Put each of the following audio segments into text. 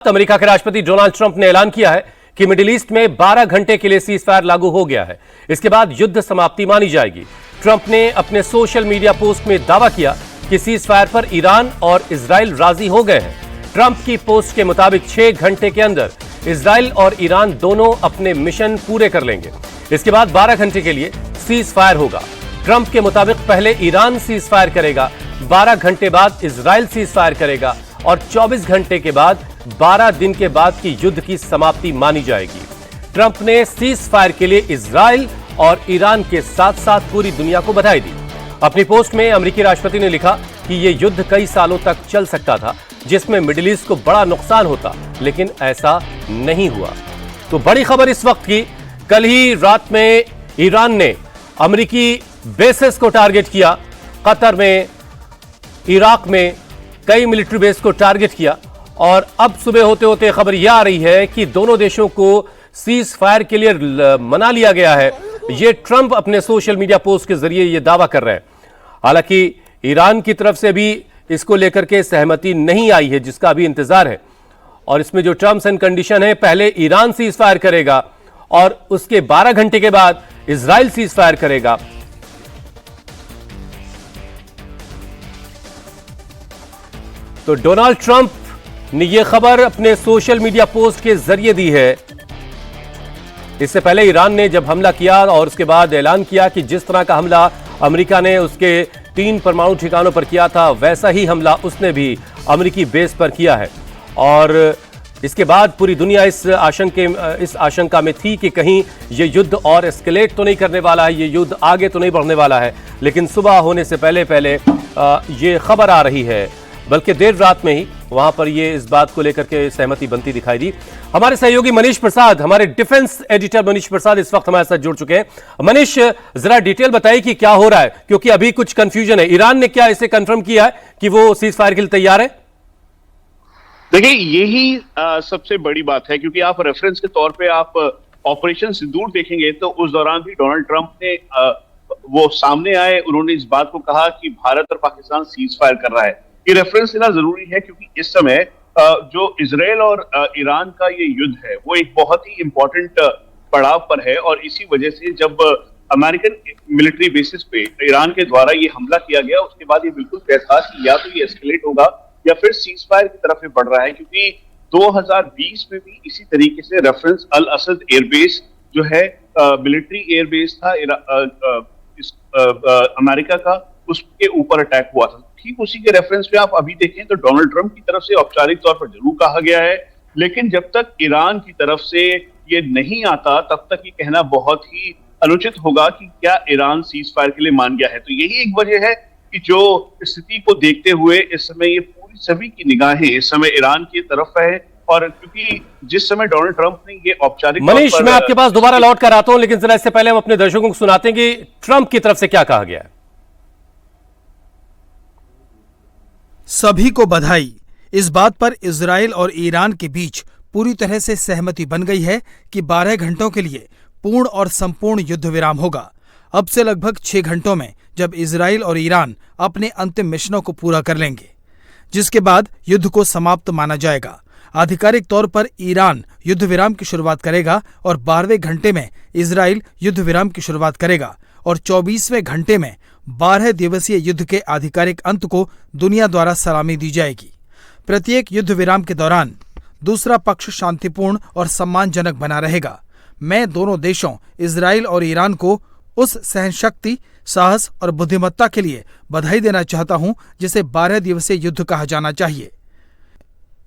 America के राष्ट्रपति Donald Trump ने ऐलान किया है कि मिडिल ईस्ट में 12 घंटे के लिए सीज फायर लागू हो गया है। इसके बाद युद्ध समाप्ति मानी जाएगी। ट्रंप ने अपने सोशल मीडिया पोस्ट में दावा किया कि सीज फायर पर ईरान और इजराइल राजी हो गए हैं। ट्रंप की पोस्ट के मुताबिक 6 घंटे के अंदर इजराइल और ईरान दोनों अपने मिशन पूरे कर लेंगे। इसके बाद 12 घंटे के लिए सीज फायर होगा। ट्रंप के मुताबिक पहले ईरान सीज फायर करेगा, 12 घंटे बाद इजराइल सीज फायर करेगा और 24 घंटे के बाद 12 दिन के बाद की युद्ध की समाप्ति मानी जाएगी। ट्रंप ने सीज फायर के लिए इजराइल और ईरान के साथ साथ पूरी दुनिया को बधाई दी। अपनी पोस्ट में अमेरिकी राष्ट्रपति ने लिखा कि यह युद्ध कई सालों तक चल सकता था, जिसमें मिडिल ईस्ट को बड़ा नुकसान होता, लेकिन ऐसा नहीं हुआ। तो बड़ी खबर इस वक्त की, कल ही रात में ईरान ने अमेरिकी बेसेस को टारगेट किया। कतर में, इराक में कई मिलिट्री बेस को टारगेट किया और अब सुबह होते होते खबर यह आ रही है कि दोनों देशों को सीज फायर के लिए मना लिया गया है। यह ट्रंप अपने सोशल मीडिया पोस्ट के जरिए यह दावा कर रहे हैं। हालांकि ईरान की तरफ से भी इसको लेकर के सहमति नहीं आई है, जिसका अभी इंतजार है। और इसमें जो टर्म्स एंड कंडीशन है, पहले ईरान सीज फायर करेगा और उसके 12 घंटे के बाद इजराइल सीज फायर करेगा। तो डोनाल्ड ट्रंप ने यह खबर अपने सोशल मीडिया पोस्ट के जरिए दी है। इससे पहले ईरान ने जब हमला किया और उसके बाद ऐलान किया कि जिस तरह का हमला अमेरिका ने उसके 3 परमाणु ठिकानों पर किया था, वैसा ही हमला उसने भी अमेरिकी बेस पर किया है। और इसके बाद पूरी दुनिया इस आशंका में थी कि कहीं यह युद्ध और एस्केलेट तो नहीं करने वाला है, यह युद्ध आगे तो नहीं बढ़ने वाला है। लेकिन सुबह होने से पहले यह खबर आ रही है, बल्कि देर रात में ही वहां पर ये इस बात को लेकर के सहमति बनती दिखाई दी। हमारे सहयोगी मनीष प्रसाद, हमारे डिफेंस एडिटर मनीष प्रसाद इस वक्त हमारे साथ जुड़ चुके हैं। मनीष, जरा डिटेल बताइए कि क्या हो रहा है, क्योंकि अभी कुछ कंफ्यूजन है। ईरान ने क्या इसे कंफर्म किया है कि वो सीज फायर के लिए तैयार है? देखिए, यही सबसे बड़ी बात है, क्योंकि आप रेफरेंस के तौर पे आप ऑपरेशन सिंदूर देखेंगे तो उस दौरान भी डोनाल्ड ट्रंप ने वो सामने आए, उन्होंने इस बात को कहा कि भारत और पाकिस्तान सीज फायर कर रहा है। ये रेफरेंस लेना जरूरी है, क्योंकि इस समय जो इजराइल और ईरान का ये युद्ध है वो एक बहुत ही इंपॉर्टेंट पड़ाव पर है। और इसी वजह से जब अमेरिकन मिलिट्री बेसिस पे ईरान के द्वारा ये हमला किया गया, उसके बाद ये बिल्कुल तय था कि या तो ये एस्केलेट होगा या फिर सीज फायर की तरफ बढ़ रहा है। क्योंकि 2020 में भी इसी तरीके से रेफरेंस अल असद एयरबेस जो है मिलिट्री एयरबेस था अमेरिका का, उसके ऊपर अटैक हुआ था। ठीक उसी के रेफरेंस पे आप अभी देखें तो डोनाल्ड ट्रंप की तरफ से औपचारिक तौर पर जरूर कहा गया है, लेकिन जब तक ईरान की तरफ से ये नहीं आता तब तक ये कहना बहुत ही अनुचित होगा कि क्या ईरान सीज फायर के लिए मान गया है। तो यही एक वजह है कि जो स्थिति को देखते हुए इस समय ये पूरी सभी की निगाहें इस समय ईरान की तरफ है। और क्योंकि जिस समय डोनाल्ड ट्रंप ने ये औपचारिक मनीष, मैं आपके पास दोबारा लौट कर आता हूं, लेकिन जरा इससे पहले हम अपने दर्शकों को सुनाते हैं कि ट्रंप की तरफ से क्या कहा गया है। सभी को बधाई। इस बात पर इजराइल और ईरान के बीच पूरी तरह से सहमति बन गई है कि 12 घंटों के लिए पूर्ण और संपूर्ण युद्ध विराम होगा। अब से लगभग 6 घंटों में जब इजराइल और ईरान अपने अंतिम मिशनों को पूरा कर लेंगे, जिसके बाद युद्ध को समाप्त माना जाएगा। आधिकारिक तौर पर ईरान युद्ध विराम की शुरुआत करेगा और 12वें घंटे में इजराइल युद्ध विराम की शुरुआत करेगा और 24वें घंटे में 12 दिवसीय युद्ध के आधिकारिक अंत को दुनिया द्वारा सलामी दी जाएगी। प्रत्येक युद्ध विराम के दौरान दूसरा पक्ष शांतिपूर्ण और सम्मानजनक बना रहेगा। मैं दोनों देशों इजराइल और ईरान को उस सहनशक्ति, साहस और बुद्धिमत्ता के लिए बधाई देना चाहता हूं जिसे 12 दिवसीय युद्ध कहा जाना चाहिए।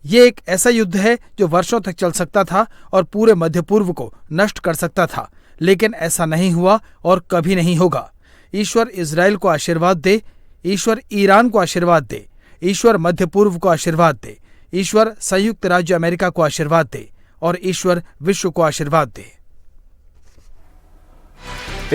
ये एक ऐसा युद्ध है जो वर्षों तक चल सकता था और पूरे मध्य पूर्व को नष्ट कर सकता था, लेकिन ऐसा नहीं हुआ और कभी नहीं होगा। ईश्वर इजराइल को आशीर्वाद दे, ईश्वर ईरान को आशीर्वाद दे, ईश्वर मध्य पूर्व को आशीर्वाद दे, ईश्वर संयुक्त राज्य अमेरिका को आशीर्वाद दे और ईश्वर विश्व को आशीर्वाद दे।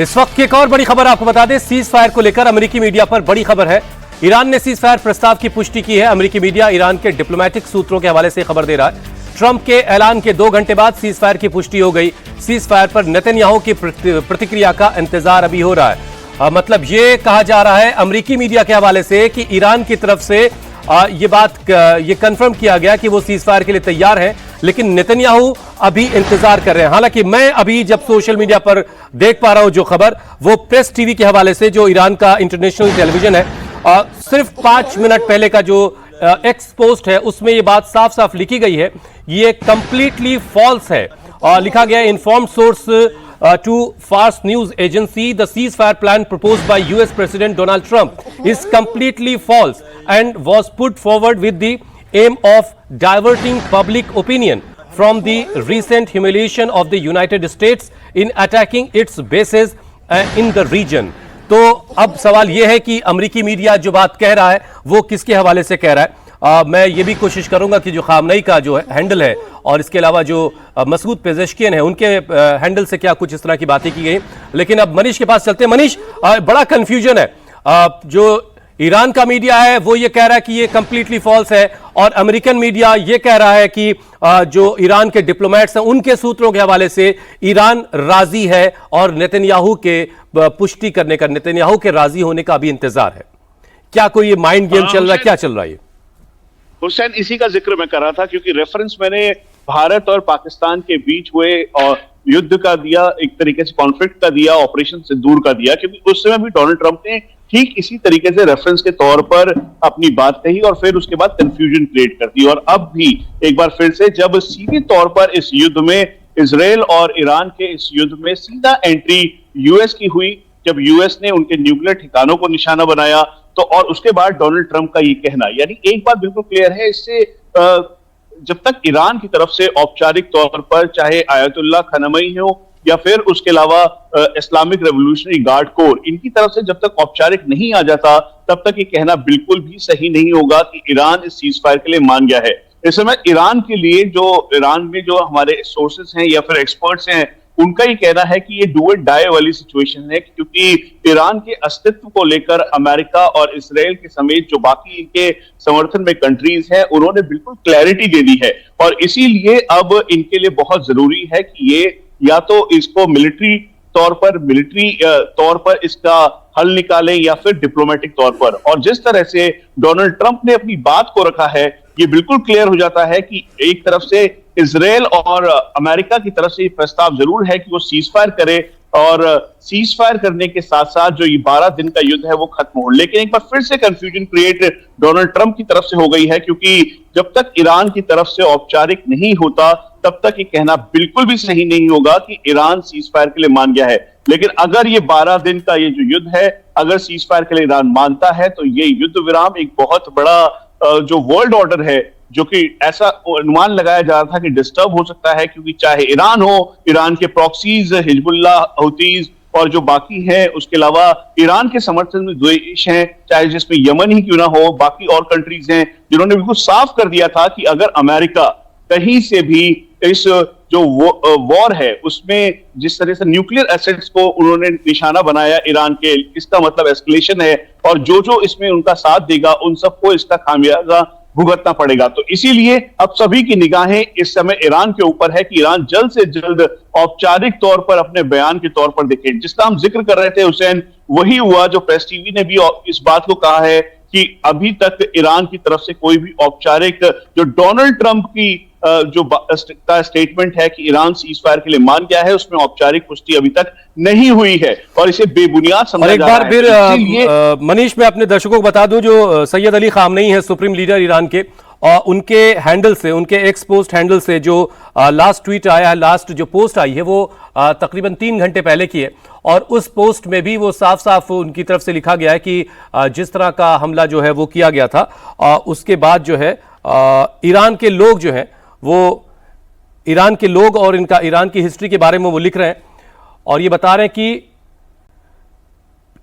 इस वक्त की एक और बड़ी खबर आपको बता दें, सीज फायर को लेकर अमेरिकी मीडिया पर बड़ी खबर है। ईरान ने सीज फायर प्रस्ताव की पुष्टि की है। अमेरिकी मीडिया ईरान के डिप्लोमैटिक सूत्रों के हवाले से खबर दे रहा है। ट्रंप के ऐलान के 2 घंटे बाद सीज फायर की पुष्टि हो गई। सीज फायर पर नेतन्याहू की प्रतिक्रिया का इंतजार अभी हो रहा है। मतलब ये कहा जा रहा है अमेरिकी मीडिया के हवाले से कि ईरान की तरफ से ये कंफर्म किया गया कि वो सीज फायर के लिए तैयार हैं, लेकिन नेतन्याहू अभी इंतजार कर रहे हैं। हालांकि मैं अभी जब सोशल मीडिया पर देख पा रहा हूं जो खबर, वो प्रेस टीवी के हवाले से, जो ईरान का इंटरनेशनल टेलीविजन है, सिर्फ 5 मिनट पहले का जो एक्स पोस्ट है उसमें ये बात साफ साफ लिखी गई है, ये कंप्लीटली फॉल्स है। लिखा गया informed source to Fars News Agency, the ceasefire plan proposed by US President Donald Trump is completely false and was put forward with the aim of diverting public opinion from the recent humiliation of the United States in attacking its bases in the region. तो अब सवाल यह है कि अमेरिकी media जो बात कह रहा है वो किसके हवाले से कह रहा है। मैं ये भी कोशिश करूंगा कि जो खामनई का जो हैंडल है और इसके अलावा जो मसूद पेजेशकियन है उनके हैंडल से क्या कुछ इस तरह की बातें की गई। लेकिन अब मनीष के पास चलते हैं। मनीष, बड़ा कंफ्यूजन है। जो ईरान का मीडिया है वो ये कह रहा है कि ये कंप्लीटली फॉल्स है, और अमेरिकन मीडिया ये कह रहा है कि जो ईरान के डिप्लोमेट्स हैं उनके सूत्रों के हवाले से ईरान राजी है और नेतन्याहू के पुष्टि करने का, नेतन्याहू के राजी होने का अभी इंतजार है। क्या कोई ये माइंड गेम चल रहा है, क्या चल रहा है? हुसैन, इसी का जिक्र मैं कर रहा था, क्योंकि रेफरेंस मैंने भारत और पाकिस्तान के बीच हुए और युद्ध का दिया, एक तरीके से कॉन्फ्लिक्ट का दिया, ऑपरेशन सिंदूर का दिया, क्योंकि उस समय भी डोनाल्ड ट्रंप ने ठीक इसी तरीके से रेफरेंस के तौर पर अपनी बात कही और फिर उसके बाद कंफ्यूजन क्रिएट कर दी। और अब भी एक बार फिर से जब सीधे तौर पर इस युद्ध में, इजराइल और ईरान के इस युद्ध में सीधा एंट्री यूएस की हुई, जब यूएस ने उनके न्यूक्लियर ठिकानों को निशाना बनाया, तो और उसके बाद डोनाल्ड ट्रंप का ये कहना, यानी एक बात बिल्कुल क्लियर है, इससे जब तक ईरान की तरफ से औपचारिक तौर पर चाहे आयतुल्लाह खamenei हो या फिर उसके अलावा इस्लामिक रेवोल्यूशनरी गार्ड कोर, इनकी तरफ से जब तक औपचारिक नहीं आ जाता तब तक ये कहना बिल्कुल भी सही नहीं होगा कि ईरान इस सीज फायर के लिए मान गया है। इस समय ईरान के लिए ईरान में जो हमारे सोर्सेस हैं या फिर एक्सपर्ट्स हैं, उनका ही कहना है कि ये डू और डाई वाली सिचुएशन है, क्योंकि ईरान के अस्तित्व को लेकर अमेरिका और इसराइल के समेत जो बाकी इनके समर्थन में कंट्रीज हैं, उन्होंने बिल्कुल क्लैरिटी दे दी है। और इसीलिए अब इनके लिए बहुत जरूरी है कि ये या तो इसको मिलिट्री तौर पर इसका हल निकालें या फिर डिप्लोमेटिक तौर पर। और जिस तरह से डोनाल्ड ट्रंप ने अपनी बात को रखा है, ये बिल्कुल क्लियर हो जाता है कि एक तरफ से इजराइल और अमेरिका की तरफ से ये प्रस्ताव जरूर है कि वो सीज फायर करे, और सीज फायर करने के साथ साथ जो ये 12 दिन का युद्ध है वो खत्म हो। लेकिन एक बार फिर से कंफ्यूजन क्रिएट डोनाल्ड ट्रंप की तरफ से हो गई है, क्योंकि जब तक ईरान की तरफ से औपचारिक नहीं होता तब तक ये कहना बिल्कुल भी सही नहीं होगा कि ईरान सीज फायर के लिए मान गया है। लेकिन अगर ये 12 दिन का ये जो युद्ध है, अगर सीज फायर के लिए ईरान मानता है, तो ये युद्ध विराम एक बहुत बड़ा जो वर्ल्ड ऑर्डर है, जो कि ऐसा अनुमान लगाया जा रहा था कि डिस्टर्ब हो सकता है, क्योंकि चाहे ईरान हो, ईरान के प्रॉक्सीज, हिजबुल्लाह, हूतीज और जो बाकी हैं, उसके अलावा ईरान के समर्थन में देश हैं, चाहे जिसमें यमन ही क्यों ना हो, बाकी और कंट्रीज हैं जिन्होंने बिल्कुल साफ कर दिया था कि अगर अमेरिका कहीं से भी इस जो वॉर है उसमें जिस तरह से न्यूक्लियर एसेट्स को उन्होंने निशाना बनाया ईरान के, इसका मतलब एस्केलेशन है, और जो इसमें उनका साथ देगा उन सबको इसका खामियाजा भुगतना पड़ेगा। तो इसीलिए अब सभी की निगाहें इस समय ईरान के ऊपर है कि ईरान जल्द से जल्द औपचारिक तौर पर अपने बयान के तौर पर दिखे। जिसका हम जिक्र कर रहे थे हुसैन, वही हुआ जो प्रेस टीवी ने भी इस बात को कहा है कि अभी तक ईरान की तरफ से कोई भी औपचारिक, जो डोनाल्ड ट्रंप की जो स्टेटमेंट है कि ईरान सीज फायर के लिए मान गया है, उसमें औपचारिक पुष्टि अभी तक नहीं हुई है और इसे बेबुनियाद समझा जा रहा है। और एक बार फिर मनीष, मैं अपने दर्शकों को बता दूं, जो सैयद अली खामनेई है, सुप्रीम लीडर ईरान के, और उनके हैंडल से, उनके एक्स पोस्ट हैंडल से जो लास्ट ट्वीट आया है, लास्ट जो पोस्ट आई है, वो तकरीबन 3 घंटे पहले की है, और उस पोस्ट में भी वो साफ साफ उनकी तरफ से लिखा गया है कि जिस तरह का हमला जो है वो किया गया था, उसके बाद जो है ईरान के लोग जो हैं, वो ईरान के लोग और इनका ईरान की हिस्ट्री के बारे में वो लिख रहे हैं, और ये बता रहे हैं कि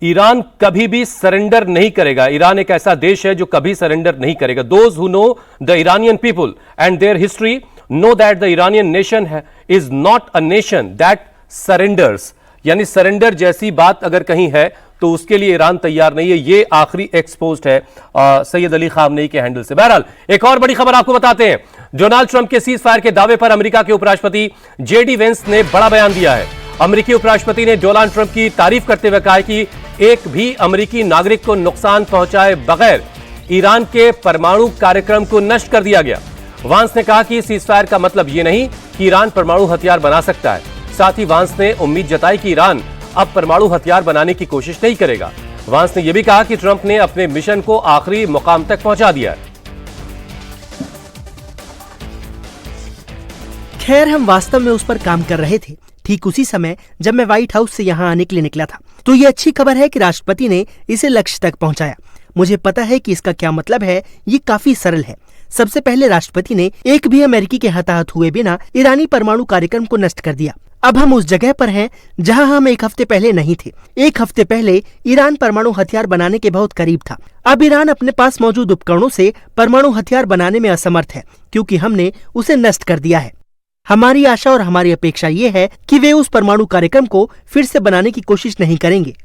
ईरान कभी भी सरेंडर नहीं करेगा। ईरान एक ऐसा देश है जो कभी सरेंडर नहीं करेगा। Those who know the Iranian people and there history know that the Iranian nation is not a nation that surrenders, यानी सरेंडर जैसी बात अगर कहीं है तो उसके लिए ईरान तैयार नहीं है। ये आखिरी एक्सपोज्ड है सैयद अली खामनेई के हैंडल से। बहरहाल एक और बड़ी खबर आपको बताते हैं। डोनाल्ड ट्रंप के सीज फायर के दावे पर अमेरिका के उपराष्ट्रपति जेडी वेंस ने बड़ा बयान दिया है। अमेरिकी उपराष्ट्रपति ने डोनाल्ड ट्रंप की तारीफ करते हुए कहा कि एक भी अमेरिकी नागरिक को नुकसान पहुंचाए बगैर ईरान के परमाणु कार्यक्रम को नष्ट कर दिया गया। वांस ने कहा कि सीजफायर का मतलब यह नहीं कि ईरान परमाणु हथियार बना सकता है। साथ ही वांस ने उम्मीद जताई कि ईरान अब परमाणु हथियार बनाने की कोशिश नहीं करेगा। वांस ने यह भी कहा कि ट्रंप ने अपने मिशन को आखिरी मुकाम तक पहुंचा दिया है। खैर, हम वास्तव में उस पर काम कर रहे थे। ठीक उसी समय जब मैं व्हाइट हाउस से यहाँ आने के लिए निकला था, तो ये अच्छी खबर है कि राष्ट्रपति ने इसे लक्ष्य तक पहुंचाया। मुझे पता है कि इसका क्या मतलब है। ये काफी सरल है। सबसे पहले राष्ट्रपति ने एक भी अमेरिकी के हताहत हुए बिना ईरानी परमाणु कार्यक्रम को नष्ट कर दिया। अब हम उस जगह पर हैं जहां हम एक हफ्ते पहले नहीं थे। एक हफ्ते पहले ईरान परमाणु हथियार बनाने के बहुत करीब था। अब ईरान अपने पास मौजूद उपकरणों से परमाणु हथियार बनाने में असमर्थ है, क्योंकि हमने उसे नष्ट कर दिया है। हमारी आशा और हमारी अपेक्षा ये है कि वे उस परमाणु कार्यक्रम को फिर से बनाने की कोशिश नहीं करेंगे।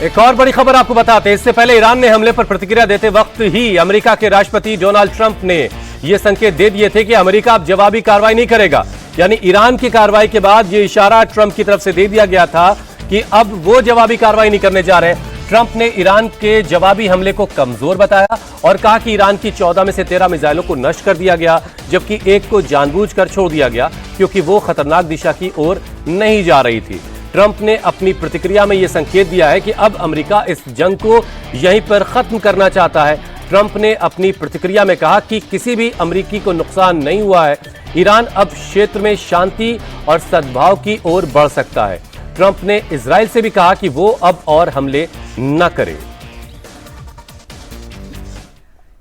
एक और बड़ी खबर आपको बताते हैं। इससे पहले ईरान ने हमले पर प्रतिक्रिया देते वक्त ही अमेरिका के राष्ट्रपति डोनाल्ड ट्रंप ने यह संकेत दे दिए थे कि अमेरिका अब जवाबी कार्रवाई नहीं करेगा। यानी ईरान की कार्रवाई के बाद यह इशारा ट्रंप की तरफ से दे दिया गया था कि अब वो जवाबी कार्रवाई नहीं करने जा रहे। ट्रंप ने ईरान के जवाबी हमले को कमजोर बताया और कहा कि ईरान की 14 में से 13 मिसाइलों को नष्ट कर दिया गया, जबकि एक को जानबूझकर छोड़ दिया गया क्योंकि वो खतरनाक दिशा की ओर नहीं जा रही थी। ट्रंप ने अपनी प्रतिक्रिया में यह संकेत दिया है कि अब अमेरिका इस जंग को यहीं पर खत्म करना चाहता है। ट्रंप ने अपनी प्रतिक्रिया में कहा कि किसी भी अमेरिकी को नुकसान नहीं हुआ है। ईरान अब क्षेत्र में शांति और सद्भाव की ओर बढ़ सकता है। ट्रंप ने इजराइल से भी कहा कि वो अब और हमले न करे।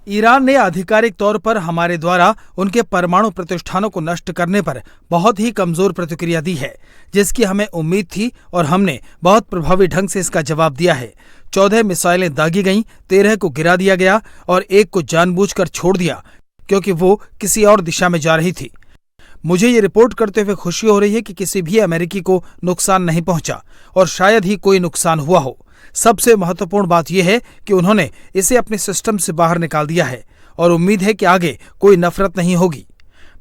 ईरान ने आधिकारिक तौर पर हमारे द्वारा उनके परमाणु प्रतिष्ठानों को नष्ट करने पर बहुत ही कमजोर प्रतिक्रिया दी है, जिसकी हमें उम्मीद थी और हमने बहुत प्रभावी ढंग से इसका जवाब दिया है। 14 मिसाइलें दागी गईं, 13 को गिरा दिया गया और एक को जानबूझकर छोड़ दिया क्योंकि वो किसी और दिशा में जा रही थी। मुझे ये रिपोर्ट करते हुए खुशी हो रही है कि किसी भी अमेरिकी को नुकसान नहीं पहुंचा और शायद ही कोई नुकसान हुआ हो। सबसे महत्वपूर्ण बात यह है कि उन्होंने इसे अपने सिस्टम से बाहर निकाल दिया है और उम्मीद है कि आगे कोई नफरत नहीं होगी।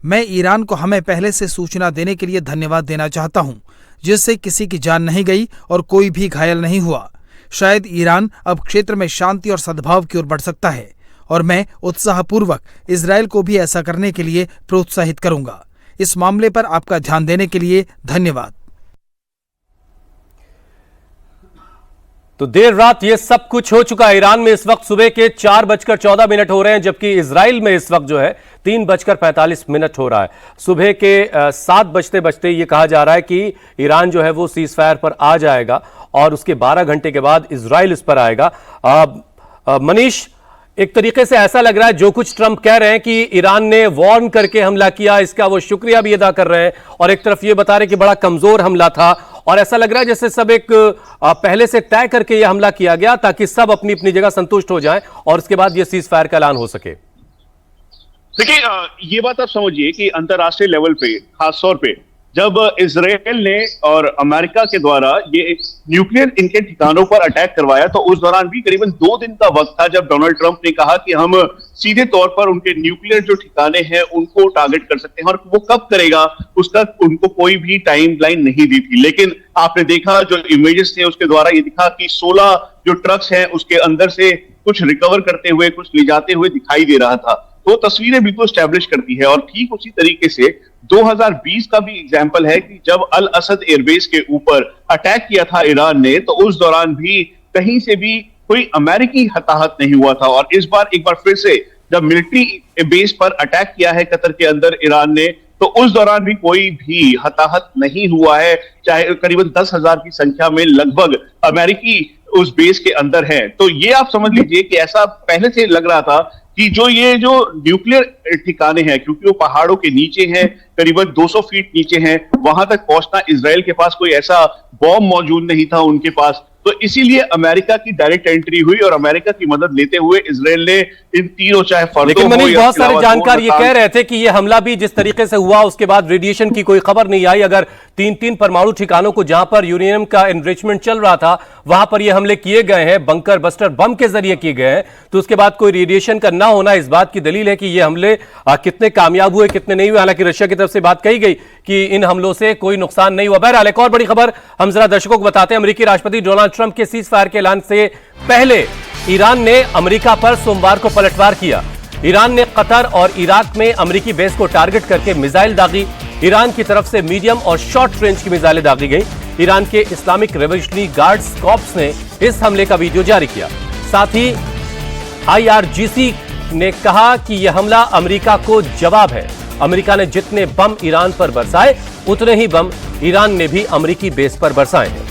मैं ईरान को हमें पहले से सूचना देने के लिए धन्यवाद देना चाहता हूं, जिससे किसी की जान नहीं गई और कोई भी घायल नहीं हुआ। शायद ईरान अब क्षेत्र में शांति और सद्भाव की ओर बढ़ सकता है और मैं उत्साहपूर्वक इजराइल को भी ऐसा करने के लिए प्रोत्साहित करूंगा। इस मामले पर आपका ध्यान देने के लिए धन्यवाद। तो देर रात ये सब कुछ हो चुका है। ईरान में इस वक्त सुबह के 4:14 हो रहे हैं, जबकि इजराइल में इस वक्त जो है 3:45 हो रहा है। सुबह के 7 बजते बजते ये कहा जा रहा है कि ईरान जो है वो सीज फायर पर आ जाएगा और उसके 12 घंटे के बाद इजराइल इस पर आएगा। मनीष, एक तरीके से ऐसा लग रहा है जो कुछ ट्रंप कह रहे हैं कि ईरान ने वार्न करके हमला किया, इसका वो शुक्रिया भी अदा कर रहे हैं और एक तरफ ये बता रहे हैं कि बड़ा कमजोर हमला था और ऐसा लग रहा है जैसे सब एक पहले से तय करके यह हमला किया गया ताकि सब अपनी अपनी जगह संतुष्ट हो जाएं और उसके बाद ये सीज फायर का ऐलान हो सके। देखिए, ये बात आप समझिए कि अंतर्राष्ट्रीय लेवल पे खासतौर पे जब इजराइल ने और अमेरिका के द्वारा ये न्यूक्लियर इनके ठिकानों पर अटैक करवाया, तो उस दौरान भी करीबन 2 दिन का वक्त था जब डोनाल्ड ट्रंप ने कहा कि हम सीधे तौर पर उनके न्यूक्लियर जो ठिकाने हैं उनको टारगेट कर सकते हैं और वो कब करेगा उसका उनको कोई भी टाइम लाइन नहीं दी थी। लेकिन आपने देखा जो इमेजेस थे उसके द्वारा ये दिखा कि 16 जो ट्रक्स हैं उसके अंदर से कुछ रिकवर करते हुए कुछ ले जाते हुए दिखाई दे रहा था। तो तस्वीरें बिल्कुल स्टैब्लिश करती है और ठीक उसी तरीके से 2020 का भी एग्जाम्पल है कि जब अल असद एयरबेस के ऊपर अटैक किया था ईरान ने, तो उस दौरान भी कहीं से भी कोई अमेरिकी हताहत नहीं हुआ था। और इस बार एक बार फिर से जब मिलिट्री बेस पर अटैक किया है कतर के अंदर ईरान ने, तो उस दौरान भी कोई भी हताहत नहीं हुआ है, चाहे करीबन 10,000 की संख्या में लगभग अमेरिकी उस बेस के अंदर है। तो ये आप समझ लीजिए कि ऐसा पहले से लग रहा था कि जो न्यूक्लियर ठिकाने हैं, क्योंकि वो पहाड़ों के नीचे हैं, करीबन 200 फीट नीचे हैं, वहां तक पहुंचना इजराइल के पास कोई ऐसा बॉम्ब मौजूद नहीं था उनके पास। तो इसीलिए अमेरिका की डायरेक्ट एंट्री हुई और अमेरिका की मदद लेते हुए इजराइल ने इन तीनों, चाहे फर्दों, लेकिन मनीष बहुत सारे जानकार ये कह रहे थे कि ये हमला भी जिस तरीके से हुआ उसके बाद रेडिएशन की कोई खबर नहीं आई। अगर 3 परमाणु ठिकानों को जहां पर यूरेनियम का एनरिचमेंट चल रहा था वहां पर ये हमले किए गए हैं, बंकर बस्टर बम के जरिए किए गए हैं। तो उसके बाद कोई रेडिएशन का ना होना इस बात की दलील है कि ये हमले कितने कामयाब हुए कितने नहीं हुए। हालांकि रशिया की तरफ से बात कही गई कि इन हमलों से कोई नुकसान नहीं हुआ। बहरहाल एक और बड़ी खबर हम जरा दर्शकों को बताते हैं। अमेरिकी राष्ट्रपति डोनाल्ड ट्रंप के सीज फायर के ऐलान से पहले ईरान ने अमेरिका पर सोमवार को पलटवार किया। ईरान ने कतर और इराक में अमेरिकी बेस को टारगेट करके मिसाइल दागी। ईरान की तरफ से मीडियम और शॉर्ट रेंज की मिसाइलें दागी गई। ईरान के इस्लामिक रेवोल्यूशनरी गार्ड्स कॉर्प्स ने इस हमले का वीडियो जारी किया। साथ ही IRGC ने कहा कि यह हमला अमेरिका को जवाब है। अमेरिका ने जितने बम ईरान पर बरसाए उतने ही बम ईरान ने भी अमेरिकी बेस पर बरसाए हैं।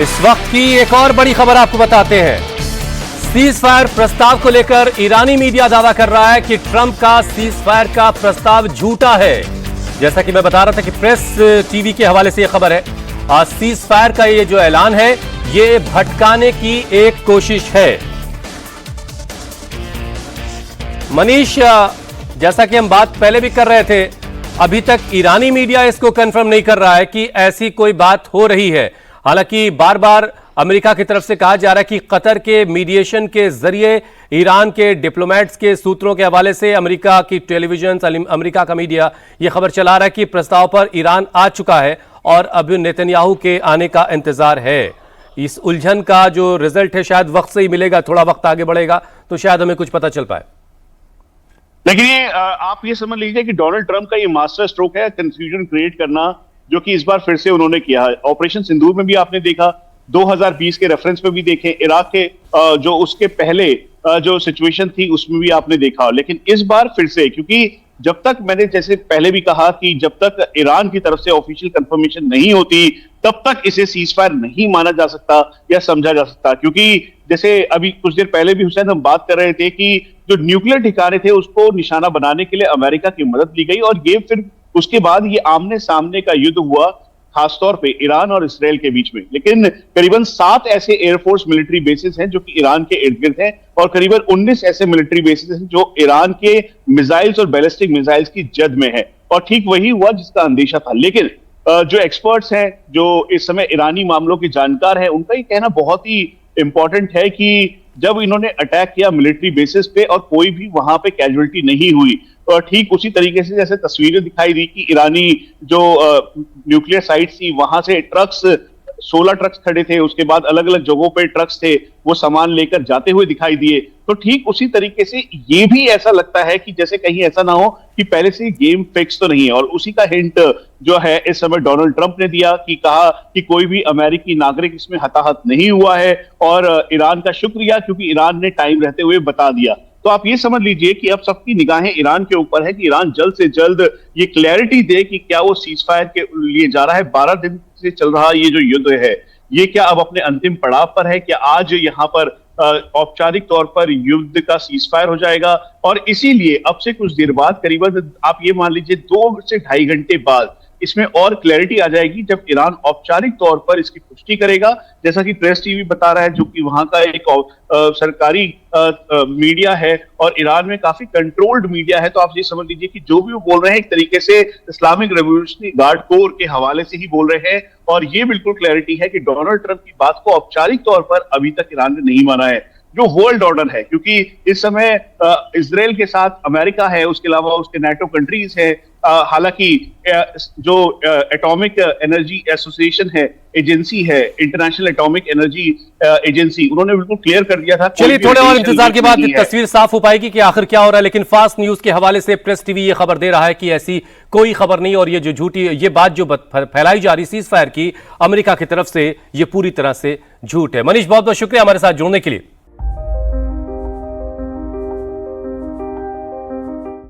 इस वक्त की एक और बड़ी खबर आपको बताते हैं। सीज फायर प्रस्ताव को लेकर ईरानी मीडिया दावा कर रहा है कि ट्रंप का सीज फायर का प्रस्ताव झूठा है। जैसा कि मैं बता रहा था कि प्रेस टीवी के हवाले से यह खबर है। सीज फायर का ये जो ऐलान है ये भटकाने की एक कोशिश है। मनीष, जैसा कि हम बात पहले भी कर रहे थे, अभी तक ईरानी मीडिया इसको कंफर्म नहीं कर रहा है कि ऐसी कोई बात हो रही है। हालांकि बार बार अमेरिका की तरफ से कहा जा रहा है कि कतर के मीडिएशन के जरिए ईरान के डिप्लोमेट्स के सूत्रों के हवाले से अमेरिका की टेलीविजन, अमेरिका का मीडिया यह खबर चला रहा है कि प्रस्ताव पर ईरान आ चुका है और अब नेतन्याहू के आने का इंतजार है। इस उलझन का जो रिजल्ट है शायद वक्त से ही मिलेगा, थोड़ा वक्त आगे बढ़ेगा तो शायद हमें कुछ पता चल पाए। लेकिन ये आप ये समझ लीजिए कि डोनाल्ड ट्रंप का ये मास्टर स्ट्रोक है कंफ्यूजन क्रिएट करना, जो कि इस बार फिर से उन्होंने किया है। ऑपरेशन सिंदूर में भी आपने देखा, 2020 के रेफरेंस में भी देखे, इराक के जो उसके पहले जो सिचुएशन थी उसमें भी आपने देखा। लेकिन इस बार फिर से, क्योंकि जब तक मैंने जैसे पहले भी कहा कि जब तक ईरान की तरफ से ऑफिशियल कंफर्मेशन नहीं होती तब तक इसे सीज फायर नहीं माना जा सकता या समझा जा सकता। क्योंकि जैसे अभी कुछ देर पहले भी हुसैन हम बात कर रहे थे कि जो न्यूक्लियर ठिकाने थे उसको निशाना बनाने के लिए अमेरिका की मदद ली गई और ये फिर उसके बाद ये आमने सामने का युद्ध हुआ, खासतौर पे ईरान और इसराइल के बीच में। लेकिन करीबन 7 ऐसे एयरफोर्स मिलिट्री बेसिस हैं जो कि ईरान के इर्द गिर्द हैं और करीबन 19 ऐसे मिलिट्री बेसिस हैं जो ईरान के मिसाइल्स और बैलिस्टिक मिसाइल्स की जद में है। और ठीक वही हुआ जिसका अंदेशा था। लेकिन जो एक्सपर्ट्स हैं, जो इस समय ईरानी मामलों के जानकार हैं, उनका ये कहना बहुत ही इंपॉर्टेंट है कि जब इन्होंने अटैक किया मिलिट्री बेसिस पे और कोई भी वहां पे कैजुअलिटी नहीं हुई, और ठीक उसी तरीके से जैसे तस्वीरें दिखाई दी कि ईरानी जो न्यूक्लियर साइट थी वहां से ट्रक्स 16 ट्रक्स खड़े थे, उसके बाद अलग अलग जगहों पे ट्रक्स थे, वो सामान लेकर जाते हुए दिखाई दिए। तो ठीक उसी तरीके से ये भी ऐसा लगता है कि जैसे कहीं ऐसा ना हो कि पहले से गेम फिक्स तो नहीं है। और उसी का हिंट जो है इस समय डोनाल्ड ट्रंप ने दिया कि कहा कि कोई भी अमेरिकी नागरिक इसमें हताहत नहीं हुआ है और ईरान का शुक्रिया, क्योंकि ईरान ने टाइम रहते हुए बता दिया। तो आप ये समझ लीजिए कि अब सबकी निगाहें ईरान के ऊपर है कि ईरान जल्द से जल्द ये क्लैरिटी दे कि क्या वो सीज फायर के लिए जा रहा है। 12 दिन से चल रहा ये जो युद्ध है ये क्या अब अपने अंतिम पड़ाव पर है, क्या आज यहाँ पर औपचारिक तौर पर युद्ध का सीज फायर हो जाएगा। और इसीलिए अब से कुछ देर बाद, करीबन आप ये मान लीजिए 2 से ढाई घंटे बाद इसमें और क्लैरिटी आ जाएगी जब ईरान औपचारिक तौर पर इसकी पुष्टि करेगा। जैसा कि प्रेस टीवी बता रहा है, जो कि वहां का एक सरकारी मीडिया है और ईरान में काफी कंट्रोल्ड मीडिया है। तो आप ये समझ लीजिए कि जो भी वो बोल रहे हैं एक तरीके से इस्लामिक रेवोल्यूशनरी गार्ड कोर के हवाले से ही बोल रहे हैं। और ये बिल्कुल क्लैरिटी है कि डोनाल्ड ट्रंप की बात को औपचारिक तौर पर अभी तक ईरान ने नहीं माना है। जो वर्ल्ड ऑर्डर है, क्योंकि इस समय इजराइल के साथ अमेरिका है, उसके अलावा उसके नाटो कंट्रीज हैं, हालांकि जो एटॉमिक एनर्जी एसोसिएशन है, एजेंसी है, इंटरनेशनल एटॉमिक एनर्जी एजेंसी, उन्होंने बिल्कुल क्लियर कर दिया था। चलिए थोड़े और इंतजार के बाद तस्वीर साफ हो पाएगी कि आखिर क्या हो रहा है। लेकिन फास्ट न्यूज के हवाले से प्रेस टीवी ये खबर दे रहा है कि ऐसी कोई खबर नहीं, और ये जो झूठी ये बात जो फैलाई जा रही सीज फायर की अमेरिका की तरफ से, ये पूरी तरह से झूठ है। मनीष, बहुत बहुत शुक्रिया हमारे साथ जुड़ने के लिए।